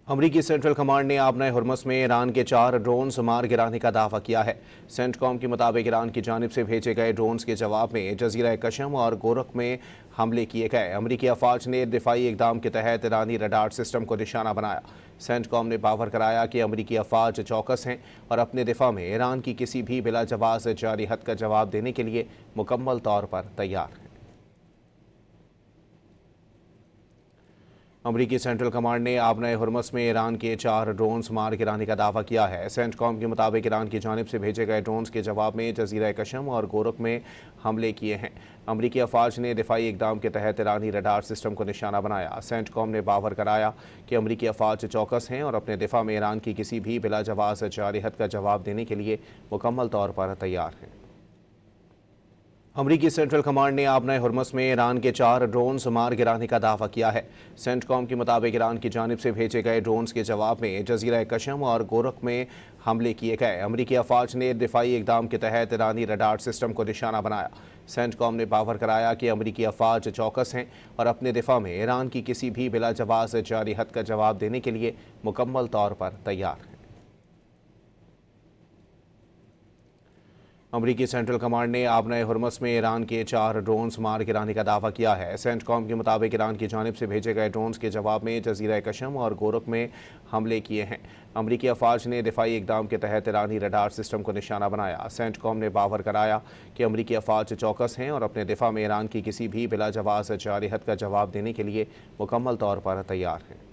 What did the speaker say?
अमरीकी central command ने आपना हुर्मुज़ में ईरान के 4 ड्रोन्स मार गिराने का दावा किया है। सेंटकॉम के मुताबिक ईरान की जानिब से भेजे गए ड्रोन्स के जवाब में जजीरा कशम और गोरख में हमले किए गए। अमरीकी अफवाज ने दिफाई इकदाम के तहत ईरानी रडार सिस्टम को निशाना बनाया। सेंटकॉम ने बावर कराया कि अमरीकी अफवाज चौकस हैं और अपने दिफा में ईरान की किसी भी बिलाजवाज़ जारी हद का जवाब देने के लिए मुकम्मल तौर पर तैयार हैं। अमरीकी सेंट्रल कमांड ने आपना हुर्मुज़ में ईरान के 4 ड्रोन्स मार गिराने का दावा किया है। सेंटकॉम के मुताबिक ईरान की जानिब से भेजे गए ड्रोन्स के जवाब में जजीरा कशम और गोरख में हमले किए हैं। अमरीकी अफवाज ने दिफाई इकदाम के तहत ईरानी रडार सिस्टम को निशाना बनाया। सेंटकॉम ने बावर कराया कि अमरीकी अफवाज चौकस हैं और अपने दिफा में ईरान की किसी भी बिलाजवाज़ जारी हद का जवाब देने के लिए मुकम्मल तौर पर तैयार हैं। अमरीकी सेंट्रल कमांड ने आपना हुर्मुज़ में ईरान के 4 ड्रोन्स मार गिराने का दावा किया है। सेंटकॉम के मुताबिक ईरान की जानिब से भेजे गए ड्रोन्स के जवाब में जजीरा कशम और गोरख में हमले किए गए। अमरीकी अफवाज ने दिफाई इकदाम के तहत ईरानी रडार सिस्टम को निशाना बनाया। सेंटकॉम ने बावर कराया कि अमरीकी अफवाज चौकस हैं और अपने दिफा में ईरान की किसी भी बिलाजवाज़ जारी हद का जवाब देने के लिए मुकम्मल तौर पर तैयार हैं। अमरीकी सेंट्रल कमांड ने आपना हुर्मुज़ में ईरान के 4 ड्रोन्स मार गिराने का दावा किया है। सेंटकॉम के मुताबिक ईरान की जानिब से भेजे गए ड्रोन्स के जवाब में जजीरा कशम और गोरख में हमले किए हैं। अमरीकी अफवाज ने दिफाई इकदाम के तहत ईरानी रडार सिस्टम को निशाना बनाया। सेंटकॉम ने बावर कराया कि अमरीकी अफवाज चौकस हैं और अपने दिफा में ईरान की किसी भी बिलाजवाज़ जारी हद का जवाब देने के लिए मुकम्मल तौर पर तैयार हैं।